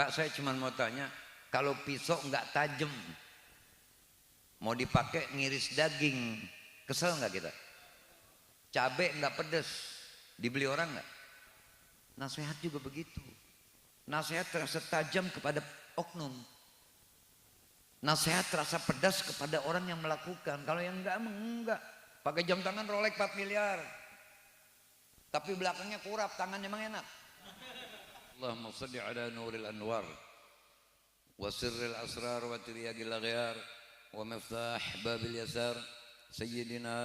Pak, saya cuma mau tanya, kalau pisau nggak tajam, mau dipakai ngiris daging, kesel nggak kita? Cabai nggak pedes, dibeli orang nggak? Nasihat juga begitu. Nasihat terasa tajam kepada oknum. Nasihat terasa pedas kepada orang yang melakukan. Kalau yang enggak. Pakai jam tangan Rolex 4 miliar. Tapi belakangnya kurap, tangannya emang enak. Allahumma salli ala nuril anwar wa sirril asrar wa tiryaqil aghyar wa miftah babil yasar sayyidina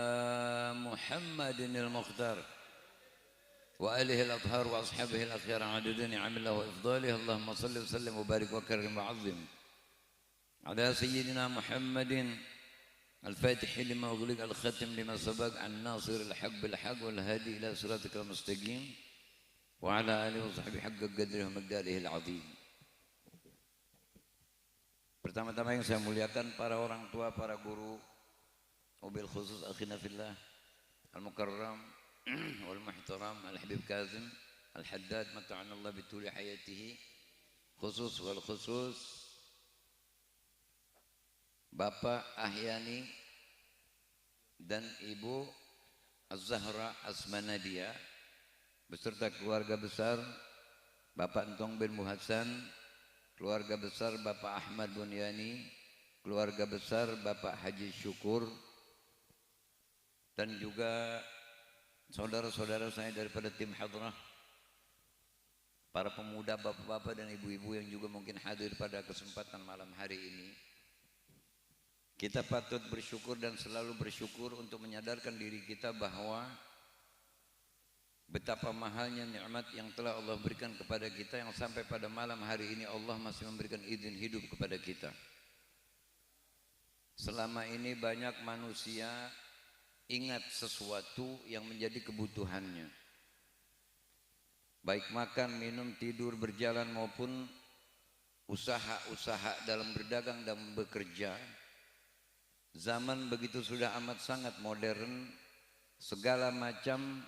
Muhammadin al-Mukhtar wa alihi al-athhar wa ashabihi al-akhyar adadin ni'amillah wa ifdalih. Allahumma salli wa sallim wa barik wa karim wa azim ala sayyidina Muhammadin al-fatih lima ughliq al-khatim lima sabaq an-nasir al-haq bil-haq wal-hadi ila siratikal mustaqim wa ala alihi wa sahbihi haqqa qadrihi wa miqdarihi al-azim. Pertama-tama yang saya muliakan para orang tua, para guru, wabil khusus akhina fillah al-mukarram wal muhtaram al-habib Kazim al-Haddad mata'ana Allah bituli hayatihi, khusus wal khusus Bapak Ahyani dan Ibu Az-Zahra Asmanadia beserta keluarga besar Bapak Entong bin Muhassan, keluarga besar Bapak Ahmad Bunyani, keluarga besar Bapak Haji Syukur, dan juga saudara-saudara saya daripada tim hadrah, para pemuda, bapak-bapak dan ibu-ibu yang juga mungkin hadir pada kesempatan malam hari ini. Kita patut bersyukur dan selalu bersyukur untuk menyadarkan diri kita bahwa betapa mahalnya nikmat yang telah Allah berikan kepada kita, yang sampai pada malam hari ini Allah masih memberikan izin hidup kepada kita. Selama ini banyak manusia ingat sesuatu yang menjadi kebutuhannya, baik makan, minum, tidur, berjalan maupun usaha-usaha dalam berdagang dan bekerja. Zaman begitu sudah amat sangat modern, segala macam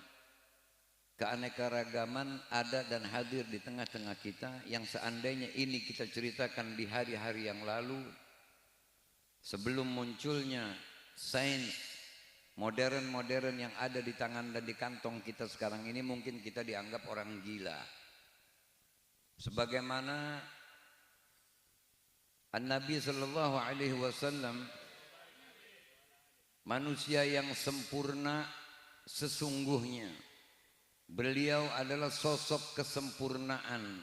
keanekaragaman ada dan hadir di tengah-tengah kita, yang seandainya ini kita ceritakan di hari-hari yang lalu, sebelum munculnya sains modern-modern yang ada di tangan dan di kantong kita sekarang ini, mungkin kita dianggap orang gila. Sebagaimana An-Nabi sallallahu alaihi wasallam, manusia yang sempurna sesungguhnya, beliau adalah sosok kesempurnaan.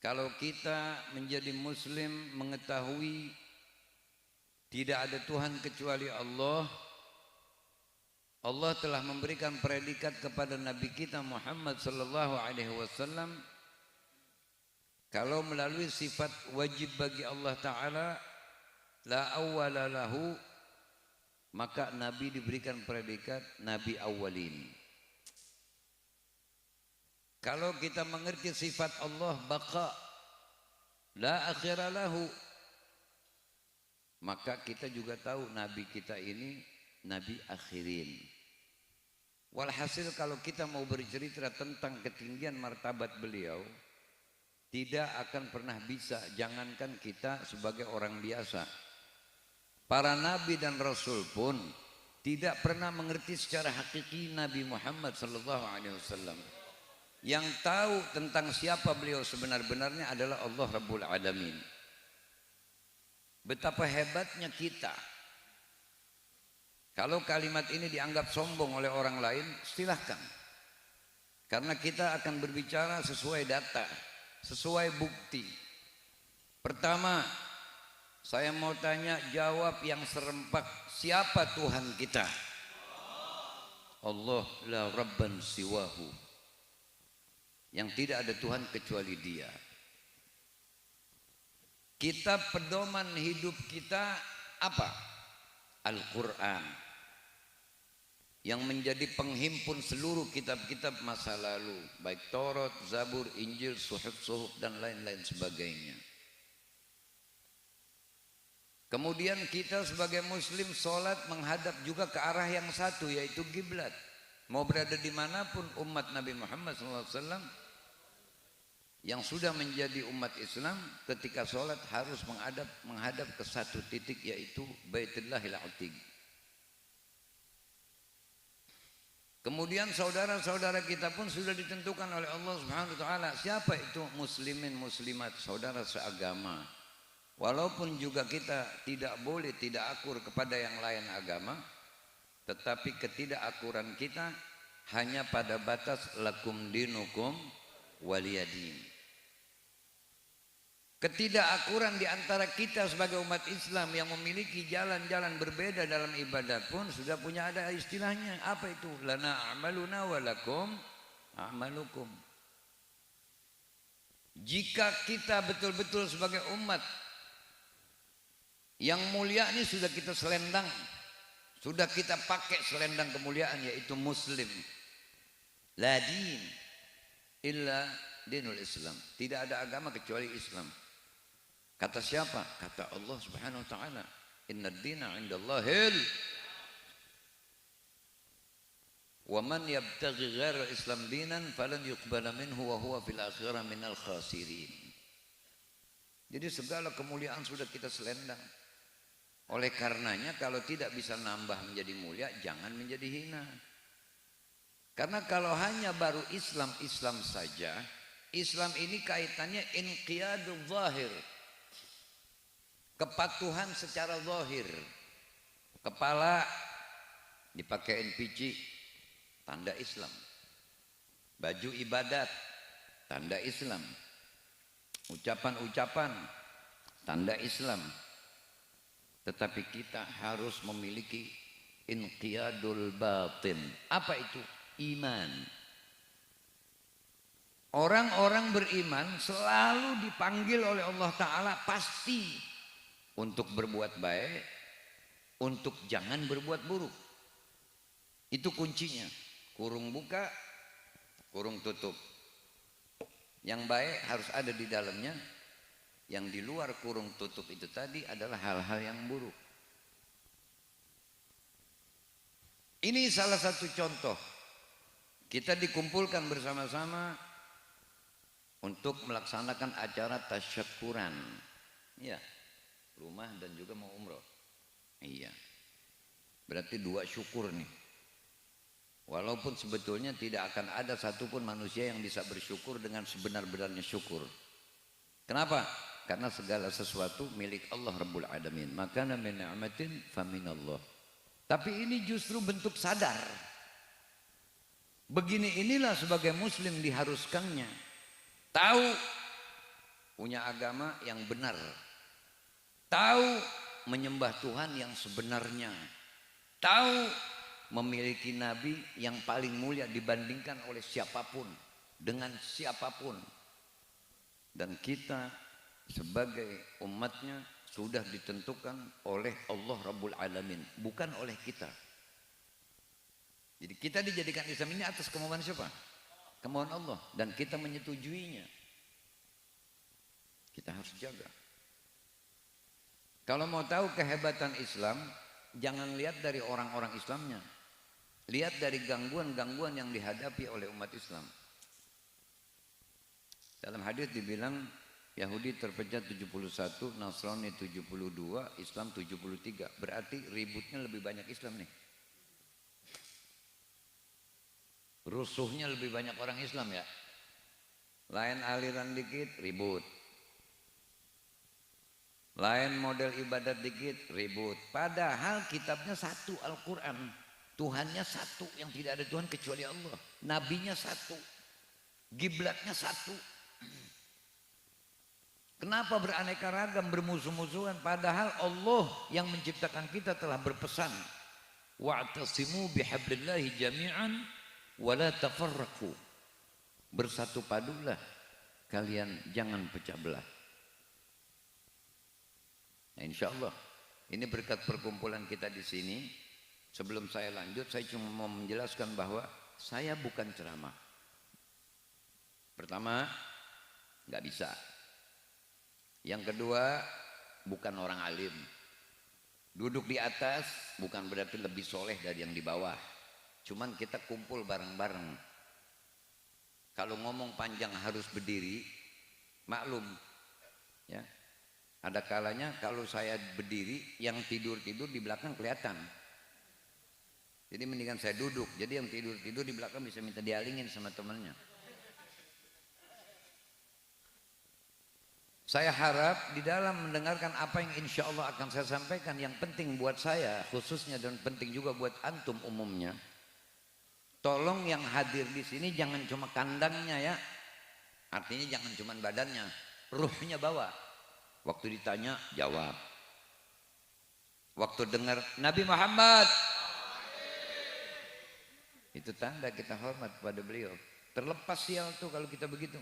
Kalau kita menjadi muslim mengetahui tidak ada Tuhan kecuali Allah, Allah telah memberikan predikat kepada Nabi kita Muhammad sallallahu alaihi wasallam, kalau melalui sifat wajib bagi Allah Ta'ala, la awwala lahu, maka Nabi diberikan predikat Nabi awalin. Kalau kita mengerti sifat Allah baqa, la akhira lahu, maka kita juga tahu Nabi kita ini Nabi akhirin. Walhasil kalau kita mau bercerita tentang ketinggian martabat beliau, tidak akan pernah bisa, jangankan kita sebagai orang biasa. Para nabi dan rasul pun tidak pernah mengerti secara hakiki Nabi Muhammad sallallahu alaihi wasallam. Yang tahu tentang siapa beliau sebenar-benarnya adalah Allah Rabbul Alamin. Betapa hebatnya kita. Kalau kalimat ini dianggap sombong oleh orang lain, silahkan. Karena kita akan berbicara sesuai data, sesuai bukti. Pertama, saya mau tanya, jawab yang serempak, siapa Tuhan kita? Allah la rabban siwahu, yang tidak ada Tuhan kecuali Dia. Kitab pedoman hidup kita apa? Al-Quran, yang menjadi penghimpun seluruh kitab-kitab masa lalu, baik Taurat, Zabur, Injil, Suhuf dan lain-lain sebagainya. Kemudian kita sebagai muslim sholat menghadap juga ke arah yang satu, yaitu kiblat. Mau berada dimanapun umat Nabi Muhammad SAW, Yang sudah menjadi umat Islam ketika sholat harus menghadap ke satu titik, yaitu Baitullahil Atiq. Kemudian saudara-saudara kita pun sudah ditentukan oleh Allah Subhanahu wa taala. Siapa itu? Muslimin muslimat, saudara seagama. Walaupun juga kita tidak boleh tidak akur kepada yang lain agama, tetapi ketidakakuran kita hanya pada batas lakum dinukum waliyadin. Ketidakakuran di antara kita sebagai umat Islam yang memiliki jalan-jalan berbeda dalam ibadat pun sudah punya ada istilahnya. Apa itu? Lana a'maluna wa lakum a'malukum. Jika kita betul-betul sebagai umat yang mulia ini sudah kita selendang, sudah kita pakai selendang kemuliaan, yaitu muslim. La din illa dinul Islam. Tidak ada agama kecuali Islam. Kata siapa? Kata Allah Subhanahu wa taala, "Innad dina 'indallahil wa man yabtaghi ghairal Islam dinan falan yuqbala minhu wa huwa fil akhirah minal khasirin." Jadi segala kemuliaan sudah kita selendang. Oleh karenanya kalau tidak bisa nambah menjadi mulia, jangan menjadi hina. Karena kalau hanya baru Islam saja, Islam ini kaitannya inqiyadul zahir, kepatuhan secara zahir. Kepala dipakein pici, tanda Islam. Baju ibadat, tanda Islam. Ucapan-ucapan, tanda Islam. Tetapi kita harus memiliki inqiyadul batin. Apa itu? Iman. Orang-orang beriman selalu dipanggil oleh Allah Ta'ala pasti untuk berbuat baik, untuk jangan berbuat buruk. Itu kuncinya. Kurung buka, kurung tutup. Yang baik harus ada di dalamnya. Yang di luar kurung tutup itu tadi adalah hal-hal yang buruk. Ini salah satu contoh. Kita dikumpulkan bersama-sama untuk melaksanakan acara tasyakuran. Ya, rumah dan juga mau umroh. Iya. Berarti dua syukur nih. Walaupun sebetulnya tidak akan ada satupun manusia yang bisa bersyukur dengan sebenar-benarnya syukur. Kenapa? Karena segala sesuatu milik Allah Rabbul Alamin. Makana min ni'matin faminallah. Tapi ini justru bentuk sadar. Begini inilah sebagai muslim diharuskannya. Tahu punya agama yang benar. Tahu menyembah Tuhan yang sebenarnya. Tahu memiliki nabi yang paling mulia dibandingkan oleh siapapun, dengan siapapun. Dan kita sebagai umatnya sudah ditentukan oleh Allah Rabbul Alamin, bukan oleh kita. Jadi kita dijadikan Islam ini atas kemauan siapa? Kemauan Allah, dan kita menyetujuinya. Kita harus jaga. Kalau mau tahu kehebatan Islam, jangan lihat dari orang-orang Islamnya. Lihat dari gangguan-gangguan yang dihadapi oleh umat Islam. Dalam hadis dibilang Yahudi terpecah 71, Nasrani 72, Islam 73. Berarti ributnya lebih banyak Islam nih. Rusuhnya lebih banyak orang Islam ya. Lain aliran dikit ribut. Lain model ibadat dikit ribut. Padahal kitabnya satu, Al-Quran. Tuhannya satu, yang tidak ada Tuhan kecuali Allah. Nabinya satu. Giblatnya satu. Kenapa beraneka ragam, bermusuh-musuhan? Padahal Allah yang menciptakan kita telah berpesan, wa'tasimu bihablillahi jami'an wa la tafarraqu. Bersatu padulah kalian, jangan pecah belah. Nah, insyaallah ini berkat perkumpulan kita di sini. Sebelum saya lanjut, saya cuma mau menjelaskan bahwa saya bukan ceramah. Pertama, nggak bisa. Yang kedua, bukan orang alim. Duduk di atas bukan berarti lebih soleh dari yang di bawah. Cuman kita kumpul bareng-bareng. Kalau ngomong panjang harus berdiri, Maklum, ya. Ada kalanya kalau saya berdiri, yang tidur-tidur di belakang kelihatan. Jadi mendingan saya duduk. Jadi yang tidur-tidur di belakang bisa minta dialingin sama temannya. Saya harap di dalam mendengarkan apa yang insya Allah akan saya sampaikan, yang penting buat saya khususnya dan penting juga buat antum umumnya. Tolong yang hadir di sini jangan cuma kandangnya ya. Artinya jangan cuma badannya, ruhnya bawa. Waktu ditanya jawab. Waktu dengar Nabi Muhammad, itu tanda kita hormat pada beliau. Terlepas sial tuh kalau kita begitu.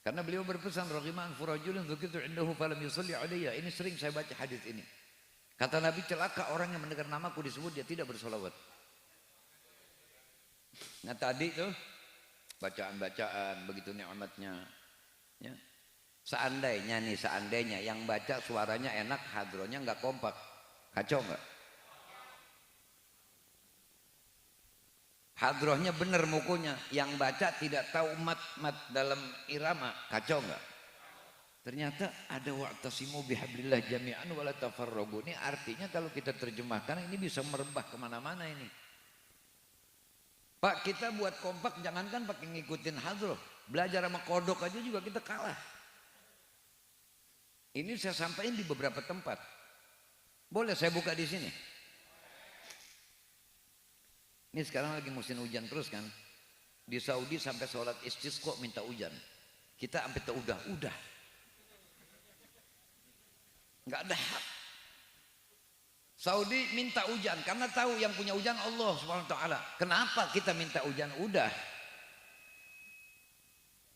Karena beliau berpesan rahiman furajulun dzukitu indahu falam yusalli alayya. Ini sering saya baca hadis ini. Kata Nabi, celaka orang yang mendengar namaku disebut dia tidak bersolawat. Nah tadi tuh bacaan-bacaan begitu nikmatnya. Ya. Seandainya yang baca suaranya enak, hadronya nggak kompak, kacau nggak? Hadrohnya bener mukunya, yang baca tidak tahu mat dalam irama, kacau nggak? Ternyata ada wa'tasimu bihablillah jami'an wala tafarraqu. Ini artinya kalau kita terjemahkan ini bisa merebah kemana-mana ini. Pak, kita buat kompak jangankan pakai ngikutin hadroh, belajar sama kodok aja juga kita kalah. Ini saya sampaikan di beberapa tempat. Boleh saya buka di sini? Ini sekarang lagi musim hujan terus kan. Di Saudi sampai sholat istisqa minta hujan. Kita sampai udah. Nggak ada hak. Saudi minta hujan karena tahu yang punya hujan Allah Subhanahu wa taala. Kenapa kita minta hujan? Udah.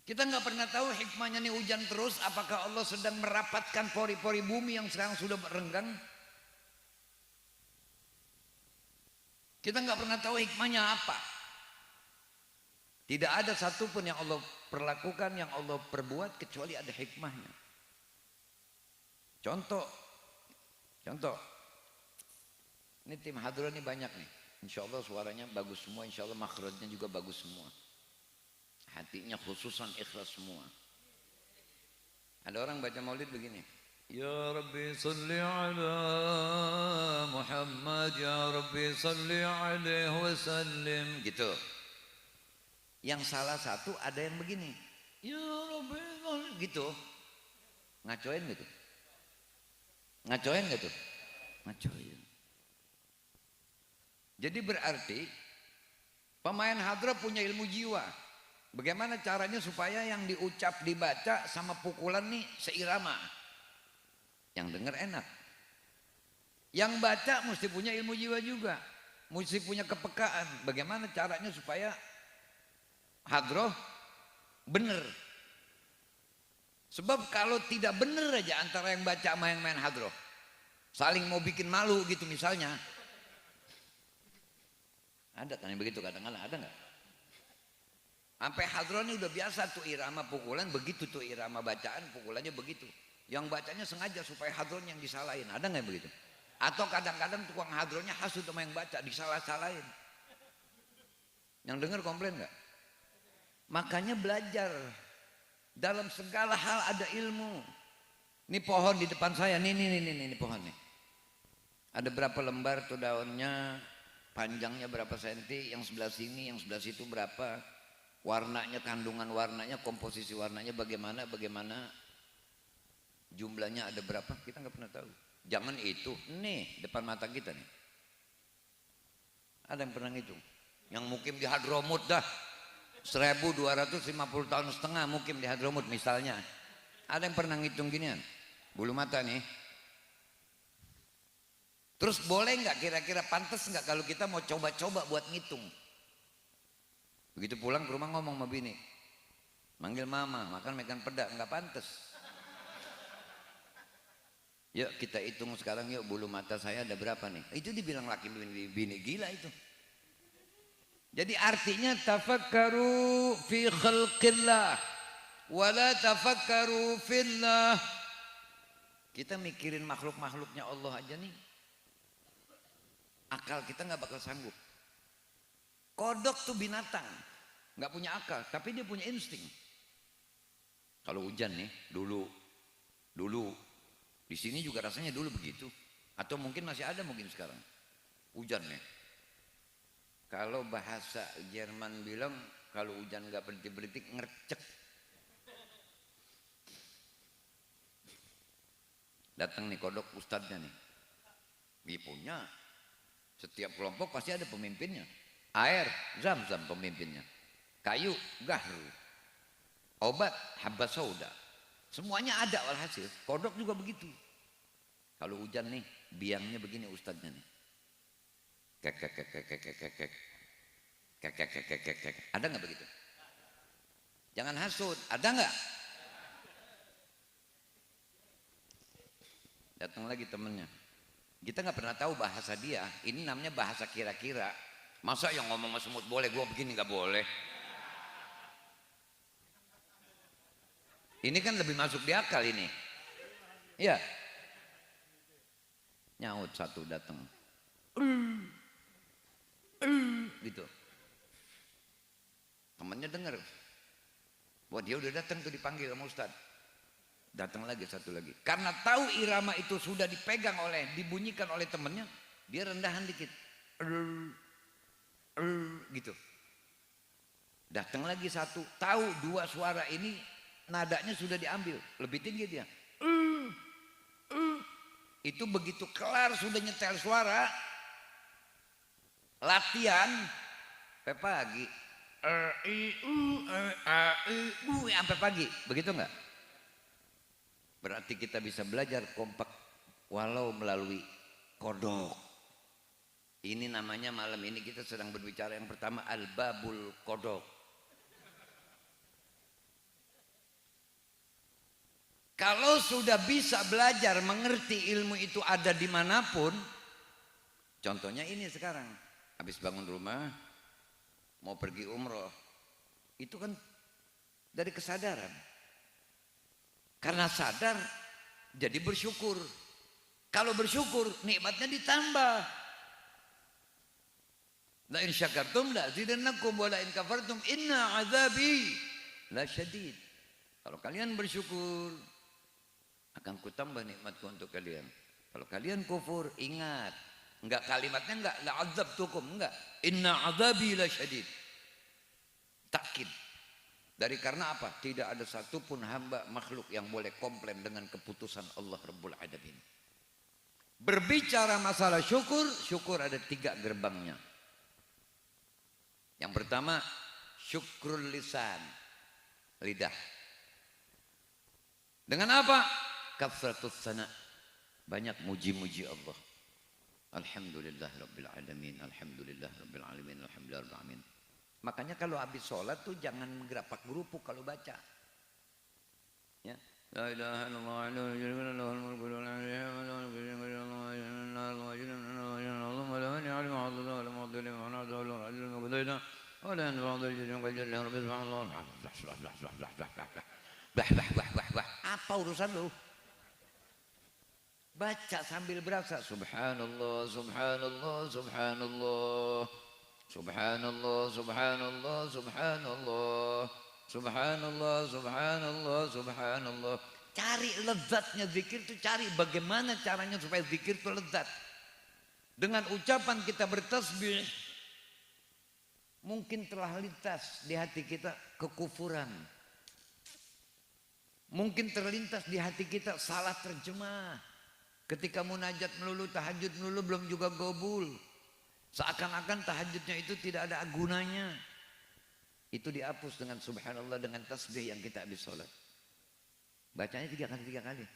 Kita nggak pernah tahu hikmahnya nih hujan terus. Apakah Allah sedang merapatkan pori-pori bumi yang sekarang sudah renggang? Kita nggak pernah tahu hikmahnya apa. Tidak ada satupun yang Allah perlakukan, yang Allah perbuat kecuali ada hikmahnya. Contoh. Ini tim hadroh ini banyak nih. Insya Allah suaranya bagus semua. Insya Allah makhrajnya juga bagus semua. Hatinya khususan ikhlas semua. Ada orang baca maulid begini. Ya Rabbi salli ala Muhammad, Ya Rabbi salli alaihi wasallim. Gitu. Yang salah satu ada yang begini. Ya Rabbi salli. Gitu. Ngacoin gitu. Ngacoin gitu. Ngacoin. Jadi berarti pemain hadroh punya ilmu jiwa. Bagaimana caranya supaya yang diucap, dibaca sama pukulan nih seirama. Yang dengar enak. Yang baca mesti punya ilmu jiwa juga. Mesti punya kepekaan. Bagaimana caranya supaya hadroh benar. Sebab kalau tidak benar aja antara yang baca sama yang main hadroh. Saling mau bikin malu gitu misalnya. Ada kan yang begitu kadang-kadang, ada nggak? Sampai hadroh ini udah biasa tuh irama pukulan begitu, tuh irama bacaan pukulannya begitu. Yang bacanya sengaja supaya hadrohnya yang disalahin, ada nggak yang begitu? Atau kadang-kadang tukang hadrohnya hasut sama yang baca, disalah-salahin. Yang dengar komplain nggak? Makanya belajar, dalam segala hal ada ilmu. Ini pohon di depan saya, nih pohon nih. Ada berapa lembar tuh daunnya, panjangnya berapa senti, yang sebelah sini, yang sebelah situ berapa, warnanya, kandungan warnanya, komposisi warnanya bagaimana, jumlahnya ada berapa, kita nggak pernah tahu. Jangan itu, nih depan mata kita nih. Ada yang pernah ngitung? Yang mukim di Hadramut dah 1250 tahun setengah mukim di Hadramut misalnya. Ada yang pernah ngitung ginian? Bulu mata nih. Terus boleh nggak kira-kira pantas nggak kalau kita mau coba-coba buat ngitung? Begitu pulang ke rumah ngomong sama bini, manggil mama, makan peda, nggak pantas. Yuk kita hitung sekarang yuk, bulu mata saya ada berapa nih? Itu dibilang laki bini gila itu. Jadi artinya tafakkaru fi khalqillah wala tafakkaru fillah. Kita mikirin makhluk-makhluknya Allah aja nih, akal kita nggak bakal sanggup. Kodok tuh binatang, nggak punya akal, tapi dia punya insting. Kalau hujan nih, dulu di sini juga rasanya dulu begitu. Atau mungkin masih ada mungkin sekarang. Hujan nih. Kalau bahasa Jerman bilang kalau hujan nggak berhenti-berhenti ngercek. Datang nih kodok ustadznya nih. Dia punya. Setiap kelompok pasti ada pemimpinnya. Air, zam-zam pemimpinnya. Kayu, gahru. Obat, habas sauda. Semuanya ada walhasil. Kodok juga begitu. Kalau hujan nih, biangnya begini ustadznya nih. Kek, kek, kek, kek, kek, kek, kek, kek. Kek, kek, kek, kek, kek, kek. Ada nggak begitu? Jangan hasut, ada nggak? Datang lagi temennya. Kita nggak pernah tahu bahasa dia. Ini namanya bahasa kira-kira. Masa yang ngomong sama semut boleh, gua begini nggak boleh. Ini kan lebih masuk di akal ini. Iya. Nyaut satu datang. Gitu. Temannya dengar. Wah, dia udah datang tuh dipanggil sama Ustaz. Datang lagi satu lagi. Karena tahu irama itu sudah dipegang dibunyikan oleh temannya, dia rendahan dikit. Gitu. Datang lagi satu, tahu dua suara ini nadanya sudah diambil, lebih tinggi dia. Itu begitu kelar sudah nyetel suara, latihan sampai pagi. Sampai pagi, begitu enggak? Berarti kita bisa belajar kompak walau melalui kodok. Ini namanya malam ini kita sedang berbicara yang pertama al-babul kodok. Kalau sudah bisa belajar mengerti ilmu itu ada dimanapun, contohnya ini sekarang, habis bangun rumah, mau pergi umroh, itu kan dari kesadaran. Karena sadar, jadi bersyukur. Kalau bersyukur, nikmatnya ditambah. La in syakartum la azidannakum wa la in kafartum inna azabi la syadid. Kalau kalian bersyukur, akan kutambah nikmatku untuk kalian. Kalau kalian kufur, ingat. Enggak kalimatnya enggak la azabtukum, enggak. Inna azabi la syadid. Takkid. Dari karena apa? Tidak ada satupun hamba makhluk yang boleh komplain dengan keputusan Allah Rabbul Alamin. Berbicara masalah syukur, syukur ada 3 gerbangnya. Yang pertama, syukrul lisan, lidah. Dengan apa? Kafratus sana, banyak muji-muji Allah. Alhamdulillah Rabbil Alamin, Alhamdulillah Rabbil Alamin, Alhamdulillah Rabbil Alamin. Makanya kalau habis sholat tuh jangan gerapak gerupuk kalau baca. Ya. La ilaha illallah la ilaha illallah. Apa urusan lu? Baca sambil berasa subhanallah subhanallah subhanallah. Subhanallah, subhanallah, subhanallah, subhanallah, subhanallah, subhanallah. Cari lezatnya zikir itu, cari bagaimana caranya supaya zikir itu lezat. Dengan ucapan kita bertasbih, mungkin telah lintas di hati kita kekufuran. Mungkin terlintas di hati kita salah terjemah. Ketika munajat melulu, tahajud melulu belum juga gobul. Seakan-akan tahajudnya itu tidak ada gunanya. Itu dihapus dengan subhanallah, dengan tasbih yang kita habis sholat. Bacanya 3 kali.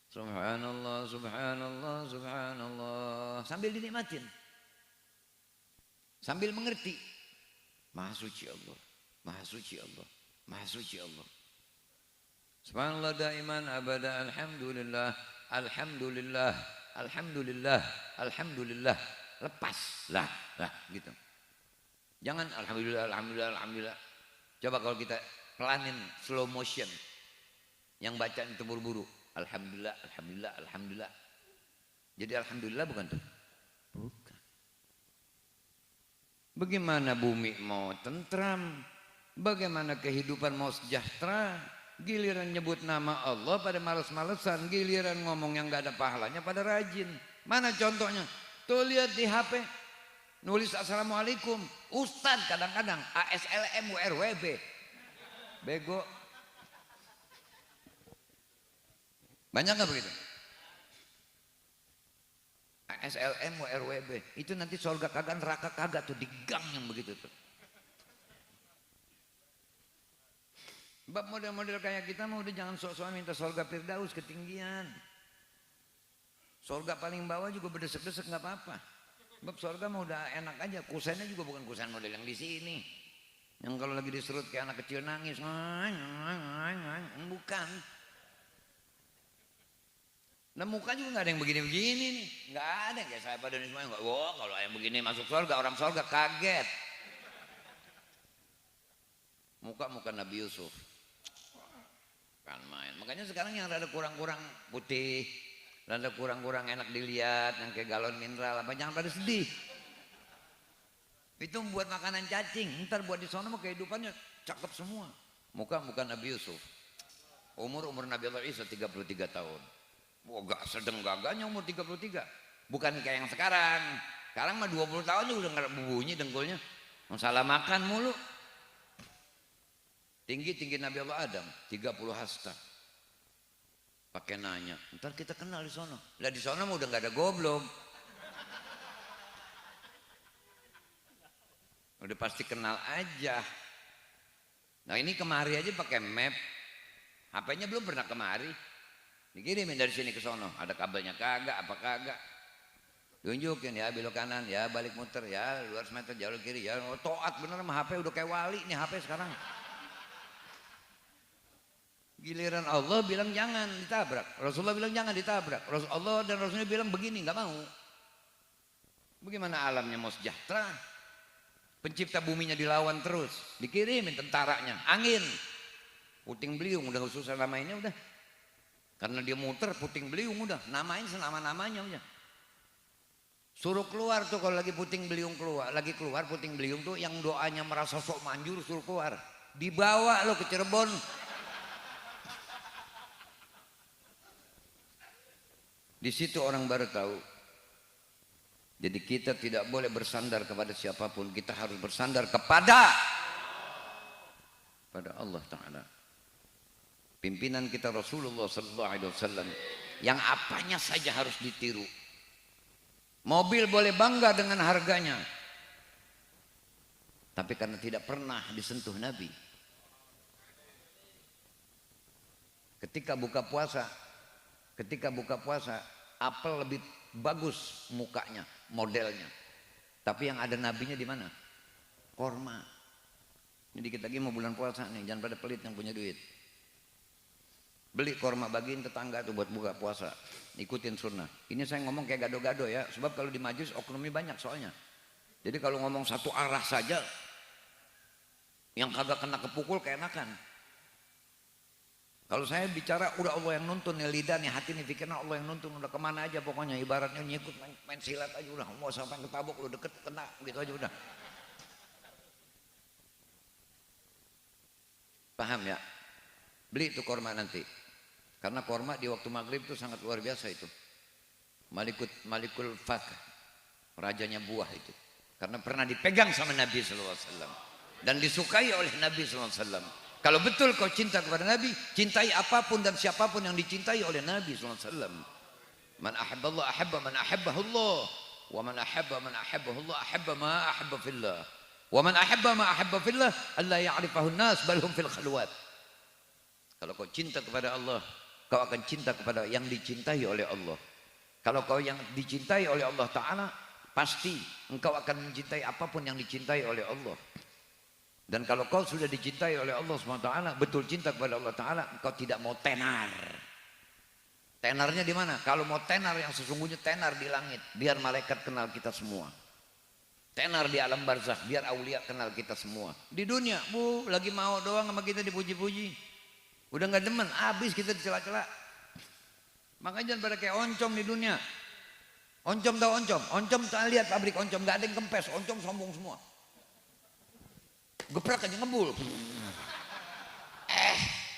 Subhanallah, subhanallah, subhanallah. Sambil dinikmatin. Sambil mengerti. Maha suci Allah. Maha suci Allah. Maha suci Allah. Subhanallah daiman abada, alhamdulillah, alhamdulillah, alhamdulillah, alhamdulillah. Lepas lah gitu. Jangan alhamdulillah, alhamdulillah, alhamdulillah. Coba kalau kita pelanin slow motion, yang bacaan itu buru-buru, alhamdulillah, alhamdulillah, alhamdulillah. Jadi alhamdulillah bukan tuh? Bukan. Bagaimana bumi mau tentram? Bagaimana kehidupan mau sejahtera? Giliran nyebut nama Allah pada males-malesan, giliran ngomong yang nggak ada pahalanya pada rajin. Mana contohnya? Tuh lihat di HP, nulis assalamualaikum, Ustadz kadang-kadang ASLM WRWB, bego. Banyak nggak begitu? ASLM WRWB itu nanti surga kagak, neraka kagak tuh, di gang yang begitu tuh. Bab model-model kayak kita mah udah jangan sok-sokan minta surga Firdaus ketinggian. Surga paling bawah juga berdesek-desek nggak apa-apa. Bab surga mah udah enak aja. Kusennya juga bukan kusen model yang di sini. Yang kalau lagi diserut kayak anak kecil nangis, bukan. Nah muka juga nggak ada yang begini-begini nih, nggak ada kayak saya pada ini semuanya. Wah kalau yang begini masuk surga, orang surga kaget. Muka Nabi Yusuf. Kan main. Makanya sekarang yang rada kurang-kurang putih, rada kurang-kurang enak dilihat, yang kayak galon mineral apa, jangan pada sedih. Itu buat makanan cacing, ntar buat di sana mah kehidupannya cakep semua. Muka Nabi Yusuf. Umur Nabi Allah Isa 33 tahun. Wah gak sedang gagahnya umur 33. Bukan kayak yang sekarang. Sekarang mah 20 tahun udah nggak bunyi dengkulnya. Masalah makan mulu. Tinggi Nabi Allah Adam 30 hasta. Pakai nanya, ntar kita kenal di sono. Lah di sono mah udah nggak ada goblok. Udah pasti kenal aja. Nah ini kemari aja pakai map. HP-nya belum pernah kemari. Dikirimin dari sini ke sono. Ada kabelnya kagak, apa kagak. Tunjukin ya belok kanan, ya balik muter, ya 200 meter jalur kiri, ya toat bener sama HP udah kayak wali nih HP sekarang. Giliran Allah bilang jangan ditabrak, Rasulullah bilang jangan ditabrak, Allah dan Rasulullah bilang begini, nggak mau. Bagaimana alamnya mau sejahtera? Pencipta buminya dilawan terus, dikirimin tentaranya, angin, puting beliung udah susah lama ini udah, karena dia muter puting beliung udah, namain senama-namanya udah. Suruh keluar tuh kalau lagi puting beliung keluar, lagi keluar puting beliung tuh yang doanya merasa sok manjur suruh keluar, dibawa lo ke Cirebon. Di situ orang baru tahu. Jadi kita tidak boleh bersandar kepada siapapun, kita harus bersandar kepada Allah Ta'ala. Pimpinan kita Rasulullah Sallallahu Alaihi Wasallam yang apanya saja harus ditiru. Mobil boleh bangga dengan harganya, tapi karena tidak pernah disentuh Nabi. Ketika buka puasa, apel lebih bagus mukanya, modelnya. Tapi yang ada nabinya di mana? Korma. Ini dikit lagi mau bulan puasa nih, jangan pada pelit yang punya duit. Beli korma, bagiin tetangga tuh buat buka puasa. Ikutin sunnah. Ini saya ngomong kayak gado-gado ya, sebab kalau di majelis oknumnya banyak soalnya. Jadi kalau ngomong satu arah saja, yang kagak kena kepukul keenakan. Kalau saya bicara udah Allah yang nuntun nih, lidah nih, hati nih, pikirnya Allah yang nuntun, udah kemana aja pokoknya, ibaratnya nyikut main silat aja udah, mau sampai ketabuk lu deket kena gitu aja udah. Paham ya? Beli itu korma nanti, karena korma di waktu maghrib itu sangat luar biasa itu. Malikul Fak, rajanya buah itu, karena pernah dipegang sama Nabi SAW dan disukai oleh Nabi SAW. Kalau betul kau cinta kepada Nabi, cintai apapun dan siapapun yang dicintai oleh Nabi SAW. Man ahabballah ahabba man ahabbahullah, wa man ahabba man ahabbahullah ahabba ma ahabba fillah, wa man ahabba ma ahabba fillah alla ya'rifahu an-nas bal hum fil khalwat. Kalau kau cinta kepada Allah, kau akan cinta kepada yang dicintai oleh Allah. Kalau kau yang dicintai oleh Allah Ta'ala, pasti engkau akan mencintai apapun yang dicintai oleh Allah. Dan kalau kau sudah dicintai oleh Allah SWT, betul cinta kepada Allah Ta'ala, engkau tidak mau tenar. Tenarnya di mana? Kalau mau tenar yang sesungguhnya, tenar di langit, biar malaikat kenal kita semua. Tenar di alam barzakh, biar aulia kenal kita semua. Di dunia, lagi mau doang sama kita dipuji-puji. Udah nggak demen, habis kita dicela-cela. Makanya jangan pada kayak oncom di dunia. Oncom tahu oncom? Oncom, lihat pabrik oncom, nggak ada yang kempes, oncom sombong semua. Geprak aja ngebul.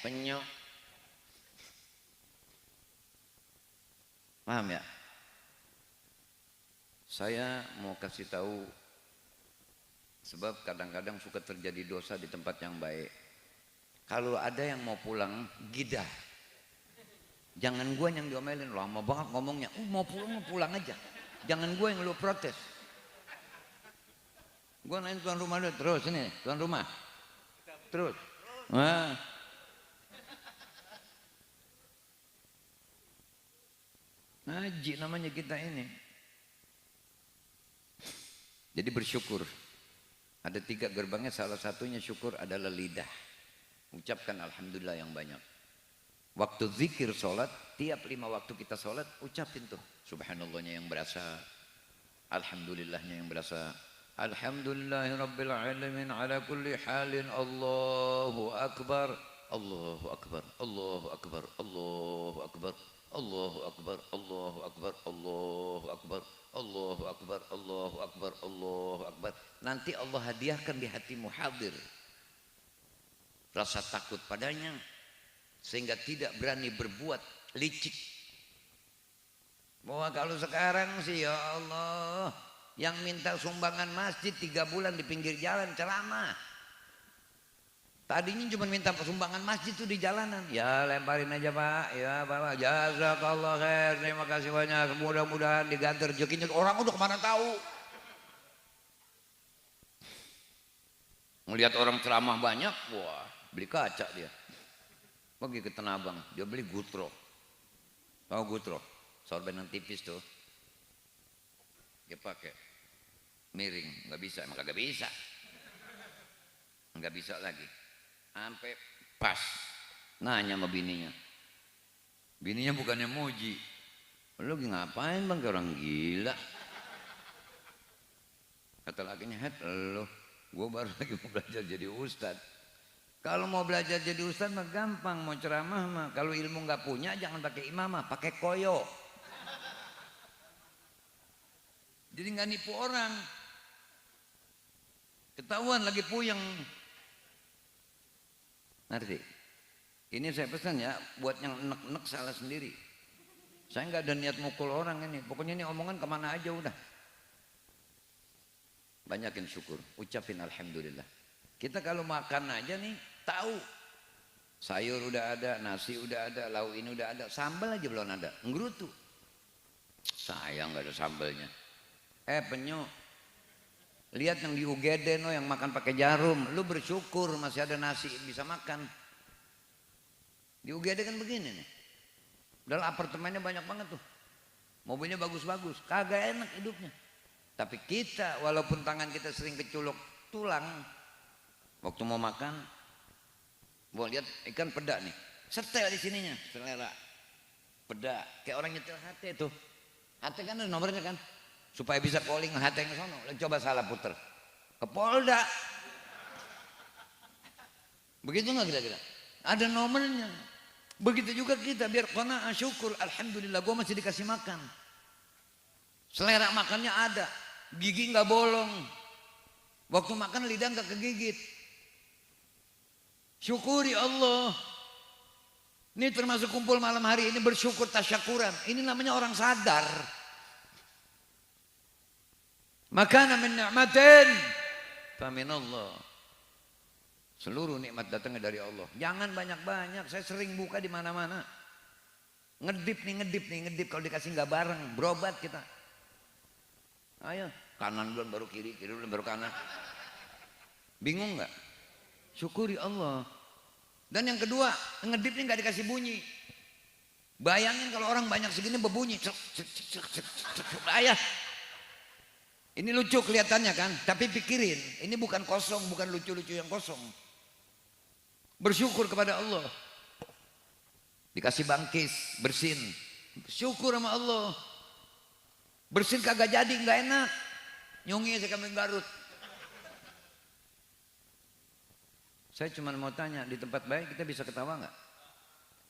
penyok. Paham ya? Saya mau kasih tahu, sebab kadang-kadang suka terjadi dosa di tempat yang baik. Kalau ada yang mau pulang, gidah. Jangan gua yang diomelin, lama banget ngomongnya. Mau pulang aja. Jangan gua yang lu protes. Gua nanya tuan rumah dulu, terus ini, tuan rumah. Terus. Wah. Ngaji namanya kita ini. Jadi bersyukur. Ada 3 gerbangnya, salah satunya syukur adalah lidah. Ucapkan alhamdulillah yang banyak. Waktu zikir sholat, tiap 5 waktu kita sholat, ucapin tuh. Subhanallahnya yang berasa. Alhamdulillahnya yang berasa. Alhamdulillahirabbil alamin ala kulli halin. Allahu akbar. Allahu akbar. Allahu akbar. Allahu akbar. Allahu akbar. Allahu akbar. Allahu akbar. Allahu akbar. Allahu akbar. Allahu akbar. Nanti Allah hadiahkan di hatimu hadir rasa takut padanya, sehingga tidak berani berbuat licik. Bahwa kalau sekarang sih ya Allah, yang minta sumbangan masjid 3 bulan di pinggir jalan ceramah. Tadinya cuma minta sumbangan masjid tuh di jalanan. Ya lemparin aja Pak, ya Bapak, jazakallah khair, terima kasih banyak, mudah-mudahan diganti rezekinya. Orang udah kemana tahu. Melihat orang ceramah banyak, wah beli kaca dia. Pergi ke Tanah Abang, dia beli gutro. Tahu gutro? Sorban yang tipis tuh. Dia pakai miring, nggak bisa, emang kagak bisa. Nggak bisa lagi. Sampai pas nanya sama bininya. Bininya bukannya muji. Lu ngapain bang, kayak orang gila. Kata lakinya, "Het, lu, gue baru lagi mau belajar jadi ustadz." Kalau mau belajar jadi ustadz mah gampang, mau ceramah mah. Kalau ilmu nggak punya jangan pakai imamah, pakai koyo. Jadi nggak nipu orang. Ketahuan lagi puyeng. Ngerti? Ini saya pesan ya, buat yang enek-enek salah sendiri. Saya nggak ada niat mukul orang ini. Pokoknya ini omongan kemana aja udah. Banyakin syukur, ucapin alhamdulillah. Kita kalau makan aja nih, tahu sayur udah ada, nasi udah ada, lauk ini udah ada, sambal aja belum ada, nggerutu. Sayang nggak ada sambalnya. Penyok, lihat yang di UGD no, yang makan pakai jarum, lu bersyukur masih ada nasi bisa makan. Di UGD kan begini nih, dalam apartemennya banyak banget tuh, mobilnya bagus-bagus, kagak enak hidupnya. Tapi kita walaupun tangan kita sering keculuk tulang, waktu mau makan, mau lihat ikan peda nih, setel di sininya, selera, peda, kayak orang nyetel HT tuh. HT kan ada nomornya kan, supaya bisa calling HT yang sono. Coba salah puter, ke Polda. Begitu nggak kira-kira? Ada nomornya. Begitu juga kita, biar qanaah syukur, alhamdulillah, gue masih dikasih makan. Selera makannya ada, gigi nggak bolong. Waktu makan lidah nggak kegigit. Syukuri Allah. Ini termasuk kumpul malam hari ini bersyukur tasyakuran. Ini namanya orang sadar. Makana min ni'matin famin Allah. Seluruh nikmat datangnya dari Allah. Jangan banyak-banyak. Saya sering buka di mana-mana. Ngedip nih. Kalau dikasih nggak bareng, berobat kita. Ayo, kanan duluan baru kiri, kiri duluan baru kanan. Bingung nggak? Syukuri Allah. Dan yang kedua, ngedip ini nggak dikasih bunyi. Bayangin kalau orang banyak segini berbunyi. Ayah. Ini lucu kelihatannya kan, tapi pikirin, ini bukan kosong, bukan lucu-lucu yang kosong. Bersyukur kepada Allah. Dikasih bangkis, bersin. Syukur sama Allah. Bersin kagak jadi, nggak enak. Nyungi saya kambing Garut. Saya cuma mau tanya, di tempat baik kita bisa ketawa nggak?